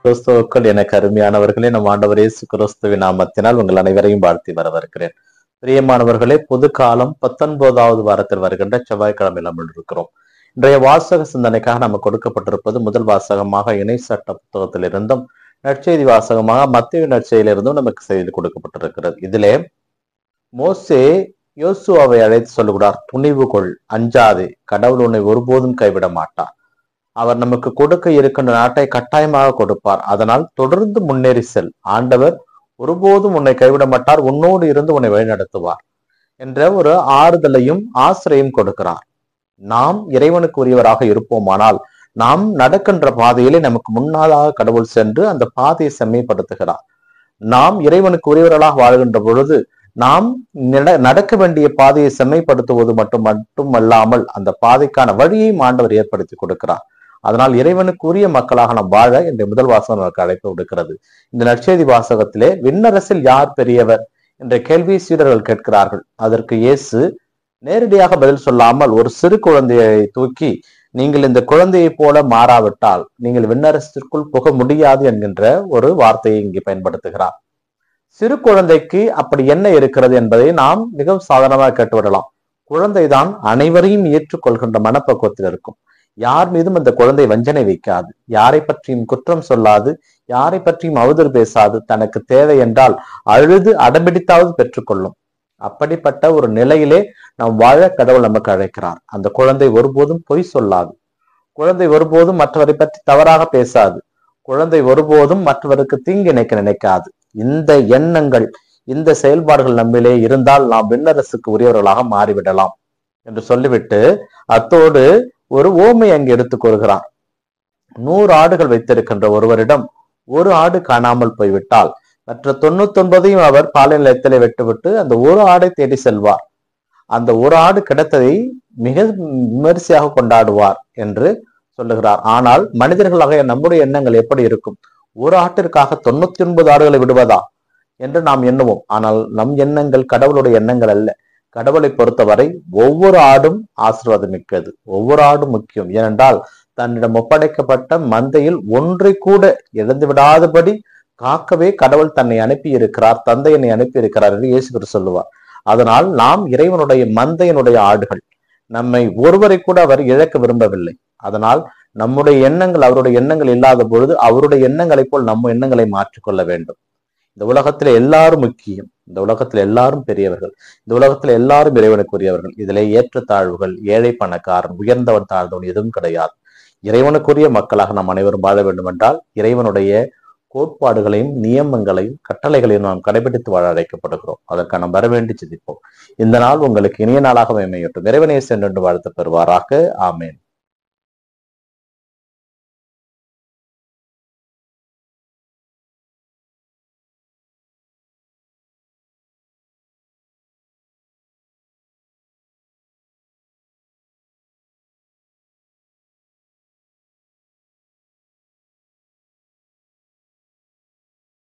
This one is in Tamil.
கிறிஸ்துவுக்குள் எனக்கு அருமையானவர்களே, நம் ஆண்டவர் இயேசு கிறிஸ்துவின் நாமத்தினால் உங்கள் அனைவரையும் வாழ்த்தி வரவேற்கிறேன். பிரியமானவர்களே, பொது காலம் 19வது வாரத்தில் வருகின்ற செவ்வாய்க்கிழமை நம்ம இருக்கிறோம். இன்றைய வாசக சிந்தனைக்காக நமக்கு கொடுக்கப்பட்டிருப்பது முதல் வாசகமாக இணை சட்ட புத்தகத்தில் இருந்தும் நற்செய்தி வாசகமாக மத்தேயு நற்செய்தியிலிருந்தும் நமக்கு செய்தி கொடுக்கப்பட்டிருக்கிறது. இதிலே மோசே யோசுவாவை அழைத்து சொல்லுகிறார், துணிவு கொள், அஞ்சாதே, கடவுள் உன்னை ஒருபோதும் கைவிட மாட்டார். அவர் நமக்கு கொடுக்க இருக்கின்ற நாட்டை கட்டாயமாக கொடுப்பார். அதனால் தொடர்ந்து முன்னேறி செல். ஆண்டவர் ஒருபோதும் உன்னை கைவிட மாட்டார், உன்னோடு இருந்து உன்னை வழிநடத்துவார் என்ற ஒரு ஆறுதலையும் ஆசிரியம் கொடுக்கிறார். நாம் இறைவனுக்கு உரியவராக இருப்போமானால் நாம் நடக்கின்ற பாதையிலே நமக்கு முன்னாதாக கடவுள் சென்று அந்த பாதையை செம்மைப்படுத்துகிறார். நாம் இறைவனுக்கு உரியவர்களாக வாழ்கின்ற பொழுது நாம் நடக்க வேண்டிய பாதையை செம்மைப்படுத்துவது மட்டுமல்லாமல் அந்த பாதைக்கான வழியையும் ஆண்டவர் ஏற்படுத்தி கொடுக்கிறார். அதனால் இறைவனுக்கு உரிய மக்களாக நாம் வாழ இந்த முதல் வாசகம் நமக்கு அழைப்பு விடுக்கிறது. இந்த நற்செய்தி வாசகத்திலே விண்ணரசில் யார் பெரியவர் என்ற கேள்வியை சீடர்கள் கேட்கிறார்கள். அதற்கு இயேசு நேரடியாக பதில் சொல்லாமல் ஒரு சிறு குழந்தையை தூக்கி, நீங்கள் இந்த குழந்தையை போல மாறாவிட்டால் நீங்கள் விண்ணரசிற்குள் புக முடியாது என்கின்ற ஒரு வார்த்தையை இங்கே பயன்படுத்துகிறார். சிறு குழந்தைக்கு அப்படி என்ன இருக்கிறது என்பதை நாம் மிகவும் சாதாரணமாக கேட்டுவிடலாம். குழந்தைதான் அனைவரையும் ஏற்றுக்கொள்கின்ற மனப்பக்குவத்தில் இருக்கும். யார் மீதும் அந்த குழந்தை வஞ்சனை வைக்காது, யாரை பற்றியும் குற்றம் சொல்லாது, யாரை பற்றியும் அவதூறு பேசாது, தனக்கு தேவை என்றால் அழுது அடம்பிடித்தாவது பெற்றுக்கொள்ளும். அப்படிப்பட்ட ஒரு நிலையிலே நாம் வாழ கடவுள் நமக்கு அழைக்கிறார். அந்த குழந்தை ஒருபோதும் பொய் சொல்லாது, குழந்தை ஒருபோதும் மற்றவரை பற்றி தவறாக பேசாது, குழந்தை ஒருபோதும் மற்றவருக்கு தீங்கு நினைக்காது. இந்த எண்ணங்கள், இந்த செயல்பாடுகள் நம்மிலே இருந்தால் நாம் விண்ணரசுக்கு உரியவர்களாக மாறிவிடலாம் என்று சொல்லிவிட்டு அத்தோடு ஒரு ஓமை அங்கு எடுத்துக் கொள்கிறார். 100 ஆடுகள் வைத்திருக்கின்ற ஒருவரிடம் ஒரு ஆடு காணாமல் போய்விட்டால் மற்ற 99ஐயும் அவர் பாலை நிலத்திலே விட்டுவிட்டு அந்த ஒரு ஆடை தேடி செல்வார். அந்த ஒரு ஆடு கிடைத்ததை மிக விமரிசையாக கொண்டாடுவார் என்று சொல்லுகிறார். ஆனால் மனிதர்களாக நம்முடைய எண்ணங்கள் எப்படி இருக்கும்? ஒரு ஆட்டிற்காக 99 ஆடுகளை விடுவதா என்று நாம் எண்ணுவோம். ஆனால் நம் எண்ணங்கள் கடவுளுடைய எண்ணங்கள் அல்ல. கடவுளை பொறுத்தவரை ஒவ்வொரு ஆடும் ஆசீர்வாதம் மிக்கது, ஒவ்வொரு ஆடும் முக்கியம். ஏனென்றால் தன்னிடம் ஒப்படைக்கப்பட்ட மந்தையில் ஒன்றை கூட இழந்து விடாதபடி காக்கவே கடவுள் தன்னை அனுப்பி இருக்கிறார், தந்தை என்னை அனுப்பி இருக்கிறார் என்று இயேசு கிறிஸ்து சொல்லுவார். அதனால் நாம் இறைவனுடைய மந்தையினுடைய ஆடுகள். நம்மை ஒருவரை கூட அவர் இழக்க விரும்பவில்லை. அதனால் நம்முடைய எண்ணங்கள் அவருடைய எண்ணங்கள் இல்லாத பொழுது அவருடைய எண்ணங்களை போல் நம்ம எண்ணங்களை மாற்றிக்கொள்ள வேண்டும். இந்த உலகத்துல எல்லாரும் முக்கியம், இந்த உலகத்துல எல்லாரும் பெரியவர்கள், இந்த உலகத்துல எல்லாரும் இறைவனுக்குரியவர்கள். இதிலே ஏற்றத்தாழ்வுகள், ஏழை பணக்காரன், உயர்ந்தவன் தாழ்ந்தவன் எதுவும் கிடையாது. இறைவனுக்குரிய மக்களாக நாம் அனைவரும் வாழ வேண்டும் என்றால் இறைவனுடைய கோட்பாடுகளையும் நியமங்களையும் கட்டளைகளையும் நாம் கடைபிடித்து வாழ அழைக்கப்படுகிறோம். அதற்கான நாம் வரவேண்டி சிந்திப்போம். இந்த நாள் உங்களுக்கு இனிய நாளாக அமையட்டும். இறைவனை சென்று வாழ்த்து பெறுவாராக. ஆமேன்.